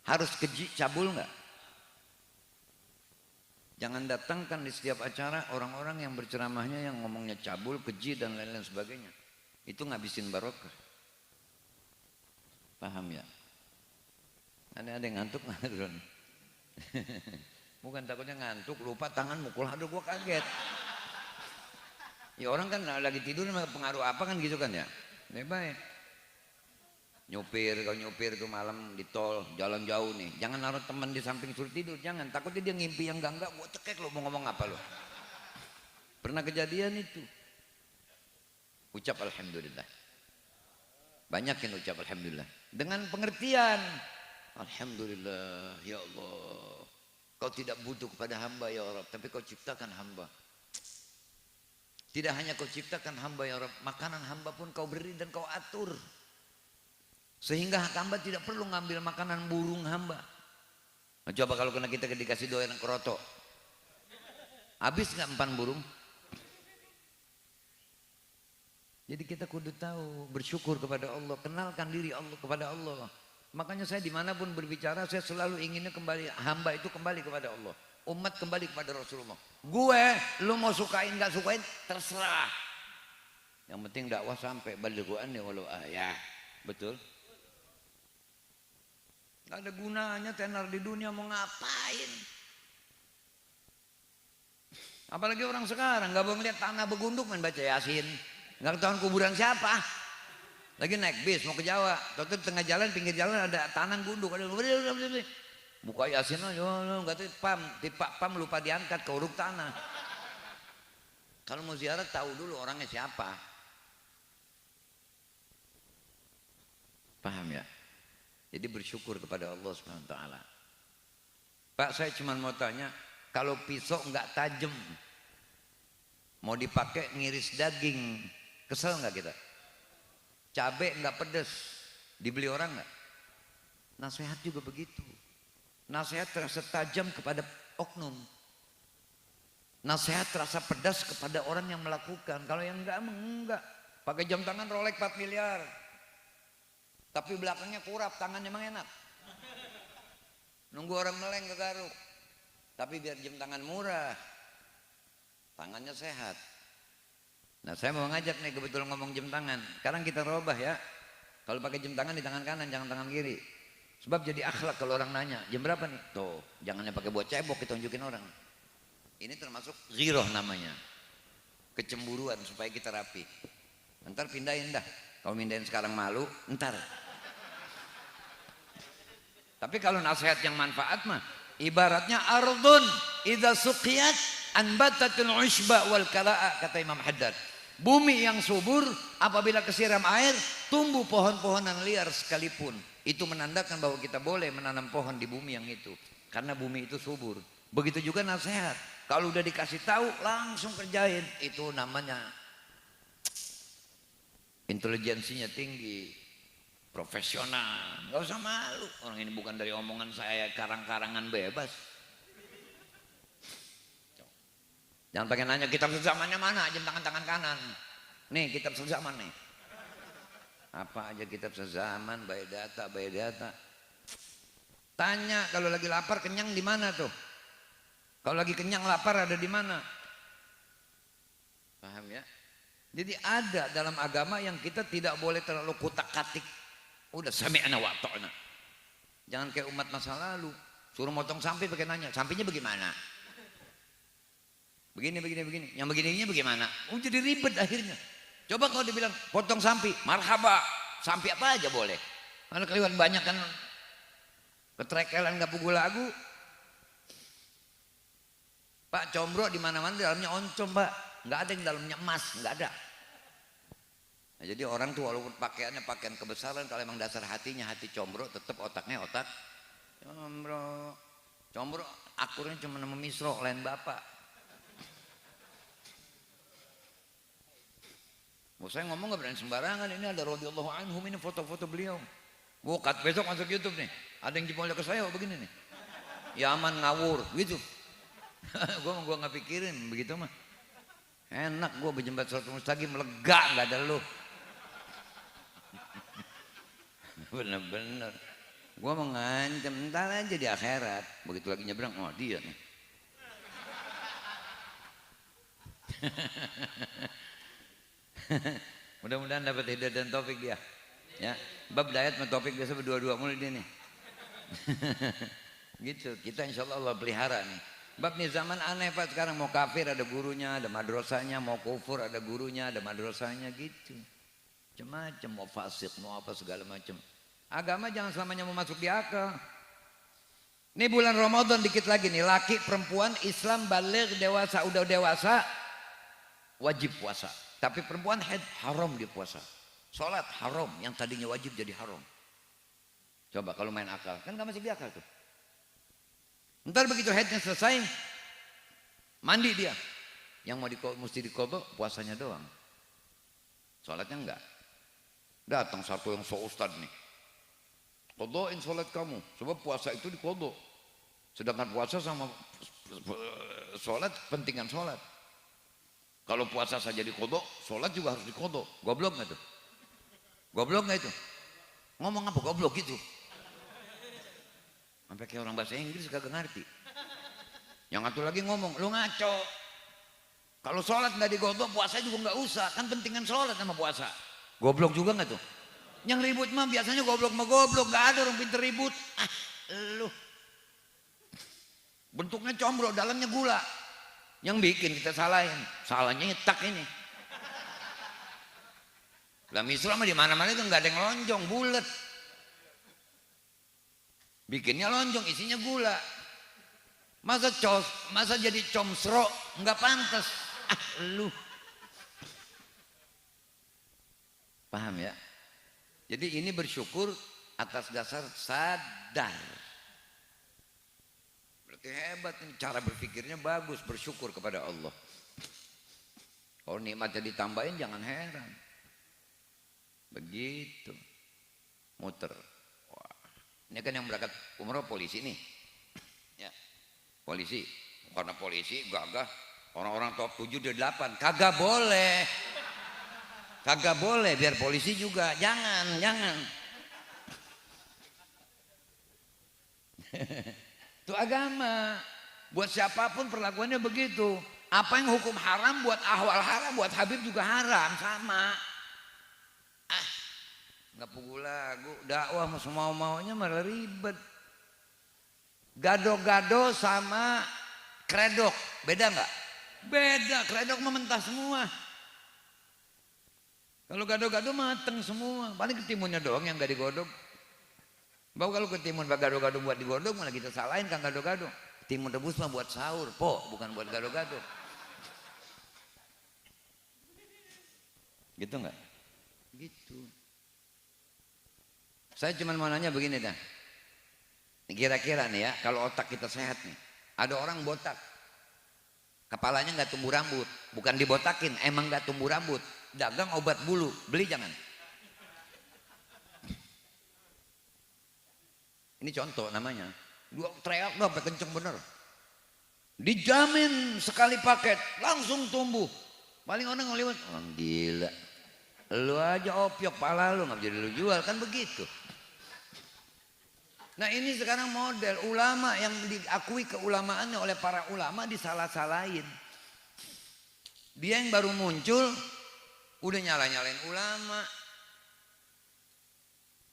Harus keji, cabul nggak? Jangan datangkan di setiap acara orang-orang yang berceramahnya yang ngomongnya cabul, keji dan lain-lain sebagainya. Itu ngabisin barokah. Paham ya? Ada yang ngantuk nggak, Ron? Bukan takutnya ngantuk, lupa tangan mukul, aduh gua kaget. Ya orang kan lagi tidur pengaruh apa kan gitu kan ya. Baik. Nyupir, kalau nyupir tuh malam di tol, jalan jauh nih. Jangan naruh teman di samping suruh tidur, jangan. Takutnya dia ngimpi yang enggak, gua cekek lo mau ngomong apa lo. Pernah kejadian itu. Ucap alhamdulillah. Banyak yang ucap alhamdulillah. Dengan pengertian. Alhamdulillah, ya Allah. Kau tidak butuh kepada hamba ya Rabb, tapi kau ciptakan hamba. Tidak hanya kau ciptakan hamba ya Rabb, makanan hamba pun kau beri dan kau atur. Sehingga hamba tidak perlu ngambil makanan burung hamba. Nah, coba kalau kena kita dikasih doyan kerotok. Habis nggak empan burung? Jadi kita kudu tahu, bersyukur kepada Allah, kenalkan diri Allah kepada Allah. Makanya saya dimanapun berbicara, saya selalu inginnya kembali, hamba itu kembali kepada Allah, umat kembali kepada Rasulullah. Gue, lu mau sukain gak sukain terserah. Yang penting dakwah sampai balighuan ya walau ayah. Betul? Gak ada gunanya tenar di dunia mau ngapain. Apalagi orang sekarang gak mau ngeliat tanah begunduk main baca Yasin. Gak ketahuan kuburan siapa. Lagi naik bis mau ke Jawa, tahu tengah jalan pinggir jalan ada tanah gunduk, ada buka Yasin aja, nggak tahu pam lupa diangkat ke uruk tanah. Kalau mau ziarah tahu dulu orangnya siapa. Paham ya? Jadi bersyukur kepada Allah Subhanahu wa taala. Pak, saya cuma mau tanya, kalau pisau nggak tajam, mau dipakai ngiris daging, kesel nggak kita? Cabai nggak pedes, dibeli orang nggak? Nasihat juga begitu. Nasihat terasa tajam kepada oknum. Nasihat terasa pedas kepada orang yang melakukan. Kalau yang enggak. Pakai jam tangan Rolex 4 miliar. Tapi belakangnya kurap, tangannya emang enak. Nunggu orang meleng ke garuk. Tapi biar jam tangan murah, tangannya sehat. Nah saya mau ngajak nih kebetulan ngomong jam tangan. Sekarang kita robah ya. Kalau pakai jam tangan di tangan kanan, jangan tangan kiri. Sebab jadi akhlak kalau orang nanya, jam berapa nih? Tuh, jangannya pakai buat cebok kita tunjukin orang. Ini termasuk ghiroh namanya. Kecemburuan supaya kita rapi. Ntar pindahin dah. Kalau pindahin sekarang malu, ntar. Tapi kalau nasihat yang manfaat mah, ibaratnya ardun idza suqiyat anbatatul ushba wal kala'a, kata Imam Haddad. Bumi yang subur apabila kesiram air tumbuh pohon-pohonan liar sekalipun. Itu menandakan bahwa kita boleh menanam pohon di bumi yang itu, karena bumi itu subur. Begitu juga nasihat, kalau udah dikasih tahu langsung kerjain. Itu namanya intelijensinya tinggi, profesional. Gak usah malu, orang ini bukan dari omongan saya karang-karangan bebas. Jangan pakai nanya kitab sezamannya mana, jam tangan kanan. Nih kitab sezaman nih. Apa aja kitab sezaman, Baydata. Tanya kalau lagi lapar kenyang di mana tuh? Kalau lagi kenyang lapar ada di mana? Paham ya? Jadi ada dalam agama yang kita tidak boleh terlalu kutak-katik. Udah sami'na wa ta'na. Jangan kayak umat masa lalu, suruh motong sampah pakai nanya, sampahnya bagaimana? Begini. Yang begininya bagaimana? Oh jadi ribet akhirnya. Coba kalau dibilang potong sampi, marhaba. Sampi apa aja boleh. Kalau kalian banyak kan ketrekelan nggak pugu lagu. Pak, combro di mana-mana dalamnya oncom, Pak. Nggak ada yang dalamnya emas, nggak ada. Nah, jadi orang tuh walaupun pakaiannya pakaian kebesaran, kalau emang dasar hatinya hati combro, tetap otaknya otak combro. Combro akurnya cuma nama misro, lain bapak. Saya ngomong gak berani sembarangan. Ini ada radhiyallahu anhum, ini foto-foto beliau. Bukat besok masuk YouTube nih. Ada yang jempolnya ke saya begini nih. Yaman ngawur gitu. Gua nggak pikirin begitu mah. Enak gua berjembat Shiratal Mustaqim, lega nggak ada lu. Bener-bener. Gua mau ngancam ntar aja di akhirat. Begitu lagi nyebrang, oh dia nih. Mudah-mudahan dapat hidayah dan taufik dia. Ya, bab dayat sama taufik biasa berdua-dua mulai dia nih. Gitu, kita insya Allah pelihara nih. Bab nih zaman aneh Pak, sekarang mau kafir ada gurunya, ada madrasahnya, mau kufur ada gurunya, ada madrasahnya gitu. Macam-macam, mau fasik, mau apa segala macam. Agama jangan selamanya mau masuk di akal. Ini bulan Ramadan dikit lagi nih, laki perempuan Islam balik dewasa, udah dewasa wajib puasa. Tapi perempuan haid haram dia puasa. Sholat haram, yang tadinya wajib jadi haram. Coba kalau main akal, kan gak masuk di akal tuh. Ntar begitu haidnya selesai, mandi dia. Yang mesti dikodok puasanya doang. Sholatnya enggak. Datang satu yang so ustad nih. Kodokin sholat kamu, sebab puasa itu dikodok. Sedangkan puasa sama sholat, pentingan sholat. Kalau puasa saja dikodok, sholat juga harus dikodok. Goblok nggak tuh? Goblok nggak itu? Ngomong apa goblok gitu? Sampai kayak orang bahasa Inggris kagak ngerti. Yang satu lagi ngomong, lu ngaco. Kalau sholat nggak digodok, puasa juga nggak usah. Kan pentingan sholat sama puasa. Goblok juga nggak tuh? Yang ribut mah biasanya goblok sama goblok, nggak ada orang pinter ribut. Ah, lu. Bentuknya combro, dalamnya gula. Yang bikin kita salahin, salahnya nyetak ini. Lah misra mah di mana-mana itu nggak ada yang lonjong, bulat. Bikinnya lonjong, isinya gula. Masa jadi comsro, nggak pantas. Ah, lu. Paham ya? Jadi ini bersyukur atas dasar sadar. Berarti hebat ini, cara berpikirnya bagus, bersyukur kepada Allah. Kalau nikmatnya ditambahin jangan heran. Begitu. Muter. Wah. Ini kan yang berangkat umroh polisi nih. Ya. Polisi. Karena polisi gagah. Orang-orang top 7 dan 8. Kagak boleh. Kagak boleh, biar polisi juga. Jangan. Itu agama. Buat siapapun perlakuannya begitu. Apa yang hukum haram buat ahwal haram, buat Habib juga haram, sama. Ah, nggak pukul lagu, dakwah semau maunya malah ribet. Gado-gado sama kredok, beda nggak? Beda, kredok mentah semua. Kalau gado-gado mateng semua, paling ketimunnya doang yang nggak digodok. Bahwa kalau ketimun gado-gado buat digodok malah kita salahin kan gado-gado. Timun rebus mah buat sahur, bukan buat gado-gado. Gitu nggak? Gitu. Saya cuma mau nanya begini dah. Kira-kira nih ya, kalau otak kita sehat nih, ada orang botak, kepalanya nggak tumbuh rambut, bukan dibotakin, emang nggak tumbuh rambut, dagang obat bulu, beli jangan. Ini contoh namanya. Dua teriak dong, sampai kenceng bener. Dijamin sekali paket langsung tumbuh. Paling orang ngelihat, orang gila. Lu aja opiok pala lu nggak bisa lu jual kan begitu. Nah ini sekarang model ulama yang diakui keulamaannya oleh para ulama disalah-salahin. Dia yang baru muncul udah nyala-nyalain ulama.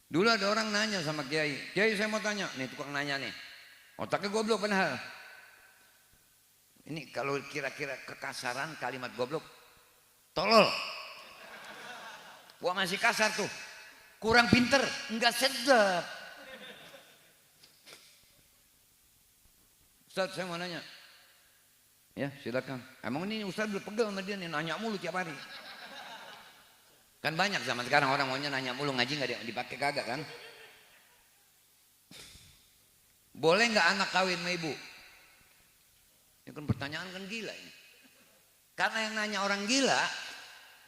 Dulu ada orang nanya sama Kiai, Kiai saya mau tanya, nih tukang nanya nih, otaknya goblok padahal. Ini kalau kira-kira kekasaran kalimat goblok, tolol. Wah masih kasar tuh, kurang pinter, enggak sedap. Ustaz saya mau nanya, ya silakan. Emang ini Ustaz udah pegel sama dia nih, nanya mulu tiap hari. Kan banyak zaman sekarang orang maunya nanya mulu, ngaji nggak dipakai kagak kan? Boleh nggak anak kawin sama ibu? Ini kan pertanyaan kan gila ini. Karena yang nanya orang gila,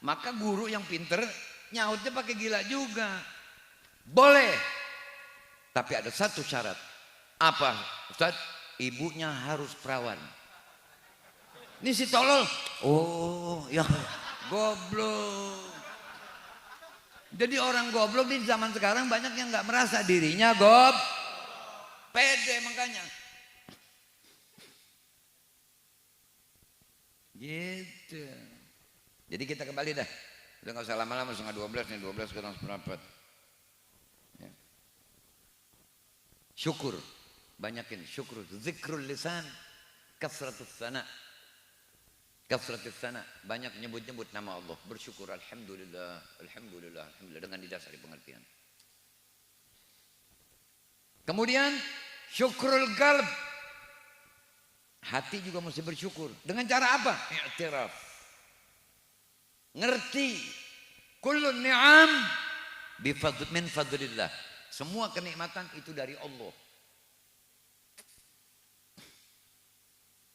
maka guru yang pinter nyautnya pakai gila juga. Boleh, tapi ada satu syarat. Apa Ustaz? Ibunya harus perawan. Ini si tolol. Oh ya goblok. Jadi orang goblok di zaman sekarang banyak yang nggak merasa dirinya pede makanya. Gitu. Jadi kita kembali dah. Udah nggak usah lama-lama, 11:30 nih, 12 sekarang seperempat. Ya. Syukur, banyakin syukur. Zikrul lisan, kasratus sana. Kasratus sana, banyak nyebut-nyebut nama Allah, bersyukur alhamdulillah, alhamdulillah, alhamdulillah dengan didasari pengertian. Kemudian syukrul qalb. Hati juga mesti bersyukur. Dengan cara apa? I'tiraf. Ngerti. Kullun ni'am min fadlillah. Semua kenikmatan itu dari Allah.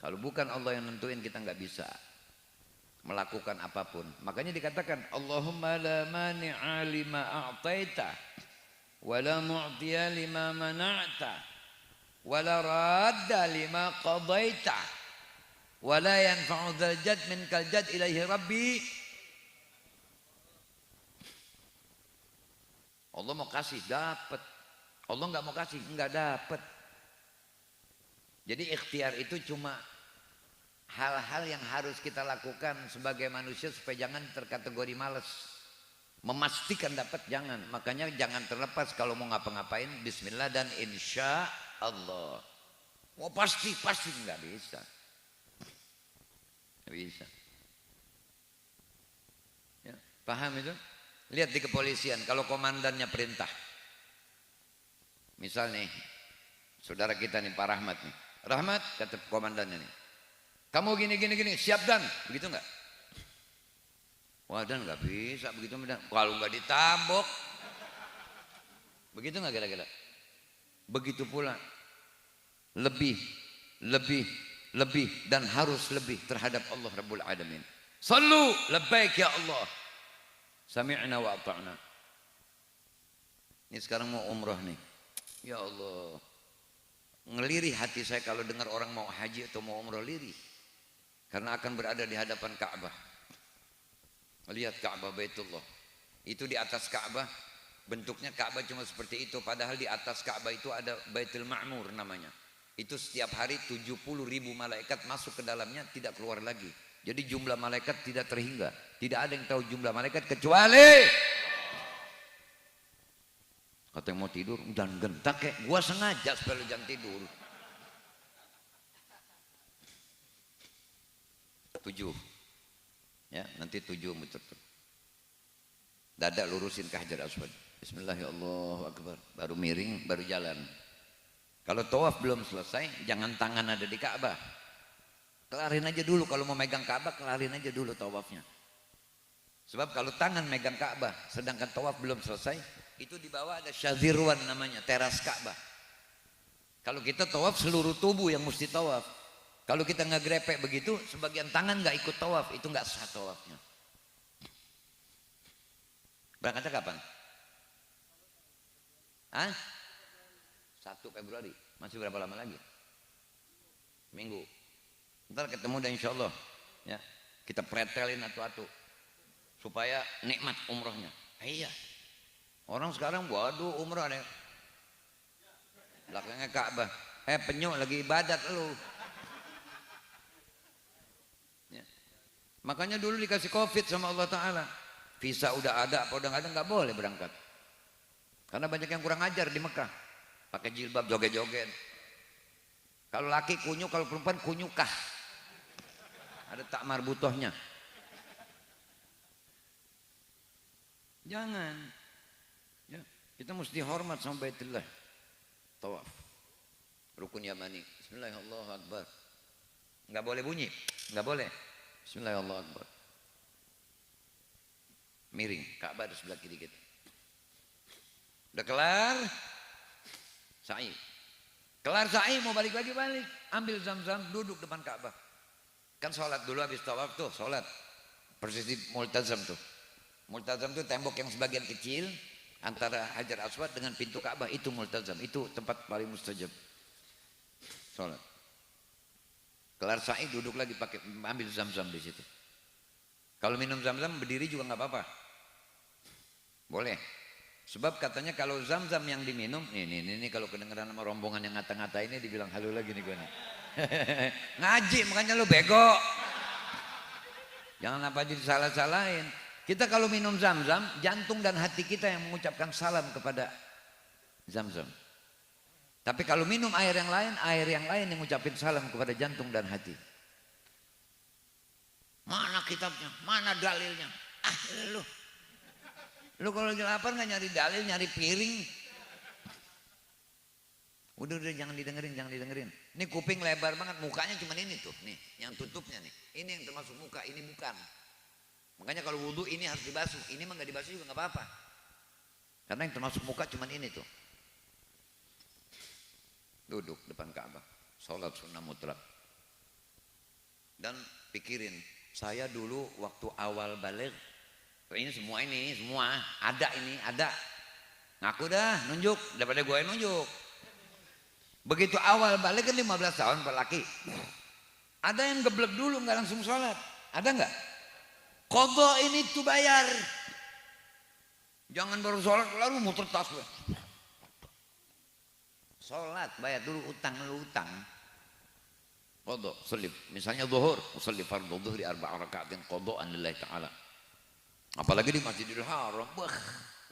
Kalau bukan Allah yang nentuin, kita nggak bisa melakukan apapun. Makanya dikatakan Allahumma la mani'a lima a'taita wa la mu'tiya lima mana'ta wa la radda lima qadaita wa la yanfa'u dzal jad minkal jad ilaihi rabbi. Allah mau kasih, dapat. Allah nggak mau kasih, nggak dapat. Jadi ikhtiar itu cuma hal-hal yang harus kita lakukan sebagai manusia supaya jangan terkategori malas. Memastikan dapat jangan. Makanya jangan terlepas kalau mau ngapa-ngapain bismillah dan insya Allah. Mau pasti nggak bisa. Nggak bisa. Ya, paham itu? Lihat di kepolisian kalau komandannya perintah. Misal nih, saudara kita nih Pak Rahmat nih. Rahmat kata komandannya nih. Kamu gini, siap dan, begitu enggak? Wah dan enggak bisa begitu dan. Kalau enggak ditambok, begitu enggak kira-kira? Begitu pula, lebih dan harus lebih terhadap Allah Rabbul Alamin. Sallu labbaik ya Allah. Sami'na wa ata'na. Ini sekarang mau umrah nih. Ya Allah. Ngelirih hati saya kalau dengar orang mau haji atau mau umrah, lirih. Karena akan berada di hadapan Ka'bah. Lihat Ka'bah Baitullah. Itu di atas Ka'bah. Bentuknya Ka'bah cuma seperti itu. Padahal di atas Ka'bah itu ada Baitul Ma'mur namanya. Itu setiap hari 70.000 malaikat masuk ke dalamnya, tidak keluar lagi. Jadi jumlah malaikat tidak terhingga. Tidak ada yang tahu jumlah malaikat kecuali kata yang mau tidur dan gentak kayak gua sengaja supaya lu jangan tidur. 7 ya, nanti 7 muter. Dada lurusin ke Hajar Aswad. Bismillahirrahmanirrahim. Baru miring, baru jalan. Kalau tawaf belum selesai, jangan tangan ada di Ka'bah. Kelarin aja dulu, kalau mau megang Ka'bah kelarin aja dulu tawafnya. Sebab kalau tangan megang Ka'bah sedangkan tawaf belum selesai, itu di bawah ada syazirwan namanya, teras Ka'bah. Kalau kita tawaf seluruh tubuh yang mesti tawaf. Kalau kita nggak grepek begitu, sebagian tangan nggak ikut tawaf, itu nggak sah tawafnya. Berangkatnya kapan? 1 Februari. Masih berapa lama lagi? Minggu. Ntar ketemu dan insya Allah ya, kita pretelin atu-atu supaya nikmat umrohnya. Iya. Orang sekarang waduh umroh deh. Belakangnya Ka'bah. Penyuk lagi ibadat lu. Ya. Makanya dulu dikasih Covid sama Allah Ta'ala. Visa udah ada apa udah nggak ada, nggak boleh berangkat. Karena banyak yang kurang ajar di Mekah. Pakai jilbab joget-joget. Kalau laki kunyuk, kalau perempuan kunyukah. Ada tak marbutohnya. Jangan. Ya, kita mesti hormat sama Baitullah. Tawaf. Rukun Yamani. Bismillahirrahmanirrahim. Enggak boleh bunyi, enggak boleh. Bismillahirrahmanirrahim. Miring, Ka'bah di sebelah kiri kita. Udah kelar, sa'i. Kelar sa'i mau balik lagi balik, ambil zam-zam, duduk depan Ka'bah. Kan sholat dulu habis tawaf tuh, sholat. Persis di multazam tuh. Multazam tuh tembok yang sebagian kecil antara Hajar Aswad dengan pintu Ka'bah, itu multazam, itu tempat paling mustajab. Sholat. Kelar sa'i duduk lagi pakai ambil zam-zam di situ. Kalau minum zam-zam berdiri juga nggak apa-apa. Boleh. Sebab katanya kalau zam-zam yang diminum, ini kalau kedengeran sama rombongan yang ngata-ngata ini dibilang halu lagi nih gue nih. Ngaji makanya lu bego. Jangan apa aja disalah-salahin. Kita kalau minum zam-zam, jantung dan hati kita yang mengucapkan salam kepada zam-zam. Tapi kalau minum air yang lain yang ngucapin salam kepada jantung dan hati. Mana kitabnya? Mana dalilnya? Ah, lu kalau lagi lapar nggak nyari dalil, nyari piring. Udah jangan didengerin. Ini kuping lebar banget, mukanya cuma ini tuh, nih, yang tutupnya nih. Ini yang termasuk muka, ini bukan. Makanya kalau wudhu ini harus dibasuh, ini mah nggak dibasuh juga nggak apa-apa. Karena yang termasuk muka cuma ini tuh. Duduk depan Ka'bah, sholat sunnah mutlak. Dan pikirin, saya dulu waktu awal balik, ini semua ada. Ngaku dah, nunjuk daripada gue yang nunjuk. Begitu awal balik kan 15 tahun Pak laki. Ada yang geblek dulu nggak langsung sholat. Ada nggak? Qadha ini tuh bayar. Jangan baru sholat lalu muter tas gue. Sholat bayar dulu utang lu utang. Qadha salib. Misalnya zuhur, usolli fardhu dhuhri 4 rakaatin qadhaan lillahi ta'ala. Apalagi di Masjidil Haram,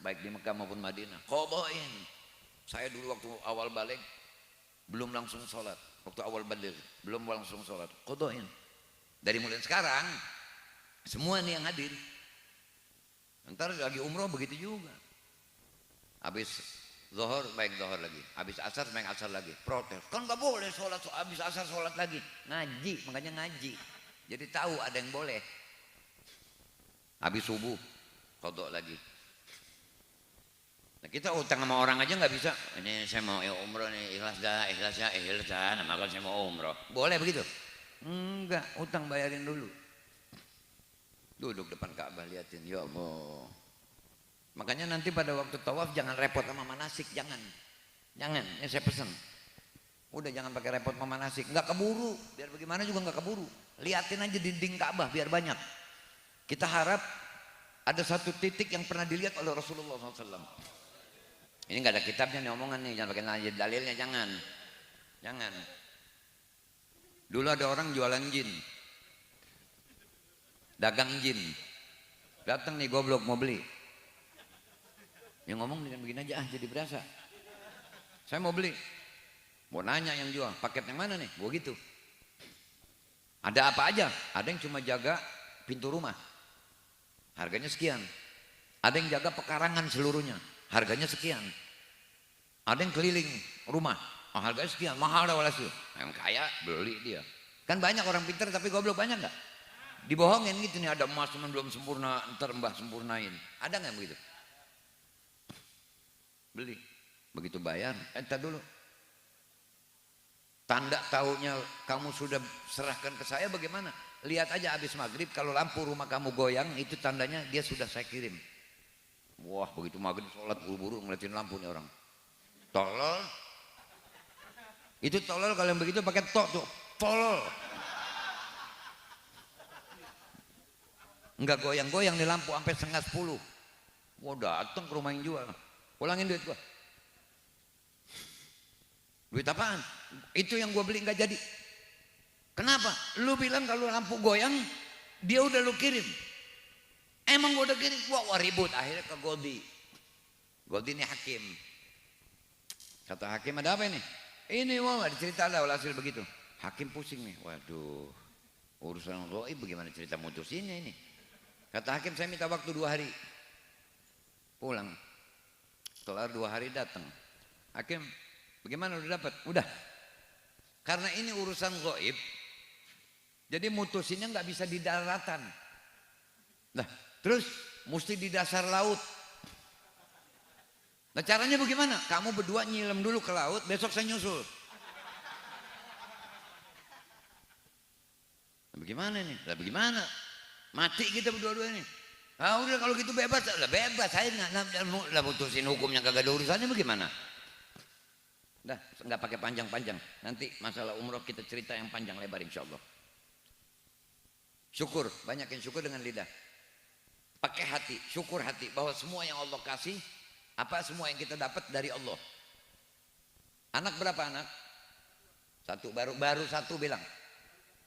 baik di Mekah maupun Madinah. Qadhain. Saya dulu waktu awal balik belum langsung sholat, waktu awal balik belum langsung sholat, qadhain. Dari mulai sekarang semua nih yang hadir, ntar lagi umroh begitu juga. Habis zuhur baik zuhur lagi, habis asar baik asar lagi. Protes, kan nggak boleh sholat habis asar sholat lagi. Ngaji, makanya ngaji. Jadi tahu ada yang boleh. Habis subuh qadha lagi. Nah, kita utang sama orang aja nggak bisa. Ini saya mau umroh nih, ikhlas dah. Nama kan saya mau umroh. Boleh begitu? Enggak, utang bayarin dulu. Duduk depan Ka'bah liatin, ya Allah. Makanya nanti pada waktu tawaf jangan repot sama manasik, jangan. Ini saya pesan. Udah jangan pakai repot sama manasik, nggak keburu. Biar bagaimana juga nggak keburu. Liatin aja dinding Ka'bah biar banyak. Kita harap ada satu titik yang pernah dilihat oleh Rasulullah SAW. Ini nggak ada kitabnya nih omongan nih, jangan pakai dalilnya, jangan. Dulu ada orang jualan jin, dagang jin, datang nih goblok mau beli. Yang ngomong dengan begini aja, jadi berasa. Saya mau beli, mau nanya yang jual, paket yang mana nih? Gua gitu. Ada apa aja? Ada yang cuma jaga pintu rumah, harganya sekian. Ada yang jaga pekarangan seluruhnya, harganya sekian. Ada yang keliling rumah, harganya sekian, mahal dah walhasil. Yang kaya beli dia. Kan banyak orang pintar tapi goblok banyak nggak? Dibohongin gitu nih, ada emas cuman belum sempurna, ntar mbah sempurnain. Ada nggak begitu? Beli, begitu bayar, entar dulu. Tanda taunya kamu sudah serahkan ke saya bagaimana? Lihat aja habis maghrib kalau lampu rumah kamu goyang, itu tandanya dia sudah saya kirim. Wah, begitu maghrib sholat buru-buru ngeliatin lampu nih orang. Tolol. Itu tolol kalau yang begitu pakai tok tuh. Tolol. Enggak goyang-goyang di lampu sampai 9:30. Wah, datang ke rumah yang jual. Ulangin duit gua. Duit apaan? Itu yang gua beli nggak jadi. Kenapa? Lu bilang kalau lampu goyang, dia udah lu kirim. Emang gua udah kirim, wah ribut. Akhirnya ke Goldi. Goldi ini hakim. Kata hakim, ada apa ini? Ini wah dicerita lah hasil begitu. Hakim pusing nih, waduh. Urusan goib bagaimana cerita mutusinnya ini? Kata hakim, saya minta waktu 2 hari. Pulang. Setelah 2 hari datang. Hakim, bagaimana udah dapat? Udah. Karena ini urusan goib, jadi mutusinnya nggak bisa di daratan. Nah, terus mesti di dasar laut. Nah caranya bagaimana? Kamu berdua nyilam dulu ke laut, besok saya nyusul. Nah, bagaimana nih? Lah bagaimana? Mati kita berdua-dua ini. Ah udah kalau gitu bebas, lah bebas. Saya nggak putusin hukumnya kagak ada urusannya bagaimana? Dah nggak pakai panjang-panjang. Nanti masalah umroh kita cerita yang panjang lebar insya Allah. Syukur, banyakin syukur dengan lidah. Pakai hati, syukur hati bahwa semua yang Allah kasih, apa semua yang kita dapat dari Allah. Anak berapa anak? 1, baru 1 bilang.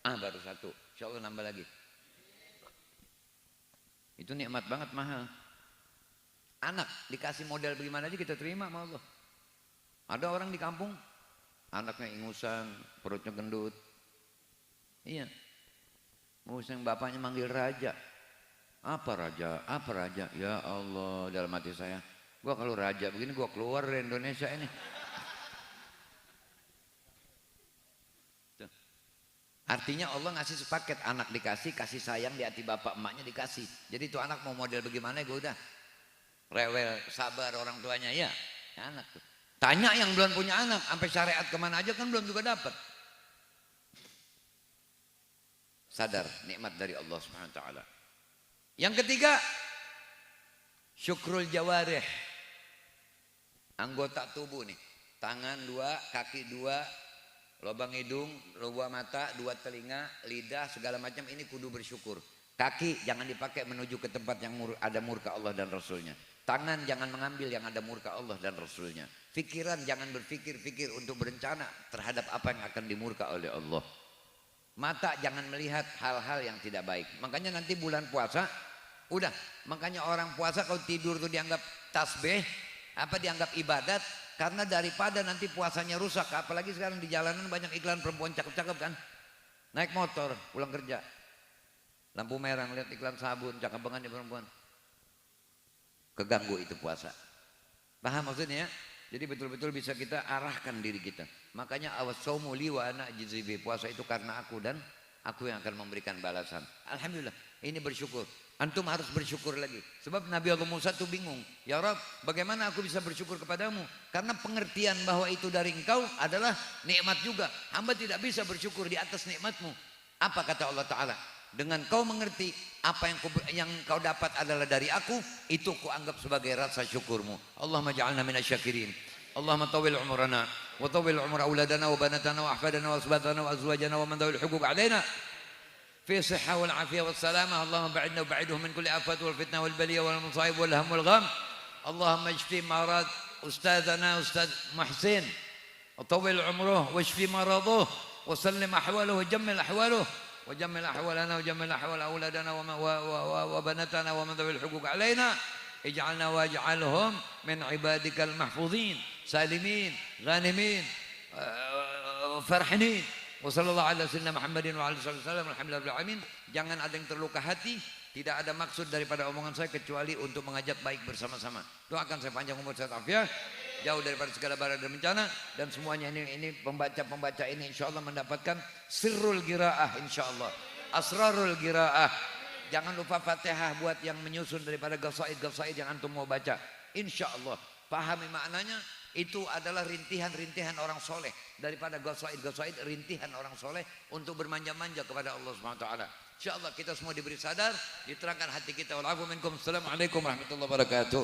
Baru 1. Insya Allah nambah lagi. Itu nikmat banget, mahal. Anak dikasih model bagaimana aja kita terima sama Allah. Ada orang di kampung anaknya ingusan, perutnya gendut. Iya. Yang bapaknya manggil raja. Apa raja? Apa raja? Ya Allah, dalam hati saya, gua kalau raja begini gua keluar dari Indonesia ini. Artinya Allah ngasih sepaket, anak dikasih, kasih sayang di hati bapak emaknya dikasih. Jadi itu anak mau model bagaimana gue udah rewel, sabar orang tuanya ya anak tuh. Tanya yang belum punya anak, sampai syariat kemana aja kan belum juga dapat. Sadar nikmat dari Allah Subhanahu wa taala. Yang ketiga, syukrul jawarih. Anggota tubuh nih, tangan 2, kaki 2, lubang hidung, lubang mata, 2 telinga, lidah, segala macam ini kudu bersyukur. Kaki jangan dipakai menuju ke tempat yang ada murka Allah dan Rasulnya. Tangan jangan mengambil yang ada murka Allah dan Rasulnya. Pikiran jangan berpikir-pikir untuk berencana terhadap apa yang akan dimurka oleh Allah. Mata jangan melihat hal-hal yang tidak baik. Makanya nanti bulan puasa, udah. Makanya orang puasa kalau tidur tuh dianggap tasbih, apa dianggap ibadat. Karena daripada nanti puasanya rusak, apalagi sekarang di jalanan banyak iklan perempuan cakep-cakep kan, naik motor pulang kerja, lampu merah lihat iklan sabun, cakep banget nih perempuan, keganggu itu puasa. Paham maksudnya? Jadi betul-betul bisa kita arahkan diri kita. Makanya awasaumu li wa ana jizibi, puasa itu karena aku dan aku yang akan memberikan balasan. Alhamdulillah, ini bersyukur. Antum harus bersyukur lagi. Sebab Nabi Allah Musa itu bingung. Ya Rabb, bagaimana aku bisa bersyukur kepadamu? Karena pengertian bahwa itu dari engkau adalah nikmat juga. Hamba tidak bisa bersyukur di atas nikmatmu. Apa kata Allah Ta'ala? Dengan kau mengerti apa yang kau dapat adalah dari aku, itu ku anggap sebagai rasa syukurmu. Allahumma ja'alna minasyakirin. Allahumma tawil umrana wa tawil umra auladana wa banatana wa ahfadana wa asbatana wa azwajana wa man dawil huquq alaina في صحة والعافية والسلامة. اللهم بعدنا وبعدهم من كل آفات والفتنة والبلية والمصائب والهم والغم. اللهم اشفي مرض أستاذنا أستاذ محسن وطول عمره واشفي مرضه وسلم أحواله وجمل أحواله وجمل أحوالنا وجمل أحوال أولادنا وبناتنا ومن ذوي الحقوق علينا. اجعلنا واجعلهم من عبادك المحفوظين سالمين غانمين فرحين. Wassallallahu ala sayyidina Muhammadin wa ala alihi wasallam. Alhamdulillah alamin. Jangan ada yang terluka hati. Tidak ada maksud daripada omongan saya kecuali untuk mengajak baik bersama-sama. Doakan saya panjang umur sehat afiat, jauh daripada segala bara dan bencana, dan semuanya ini pembaca-pembaca ini insyaallah mendapatkan sirrul qiraah insyaallah. Asrarul qiraah. Jangan lupa Fatihah buat yang menyusun daripada gasaid yang antum mau baca. Insyaallah pahami maknanya. Itu adalah rintihan-rintihan orang soleh. Daripada gasaid rintihan orang soleh untuk bermanja-manja kepada Allah SWT. InsyaAllah kita semua diberi sadar, diterangkan hati kita. Assalamualaikum warahmatullahi wabarakatuh.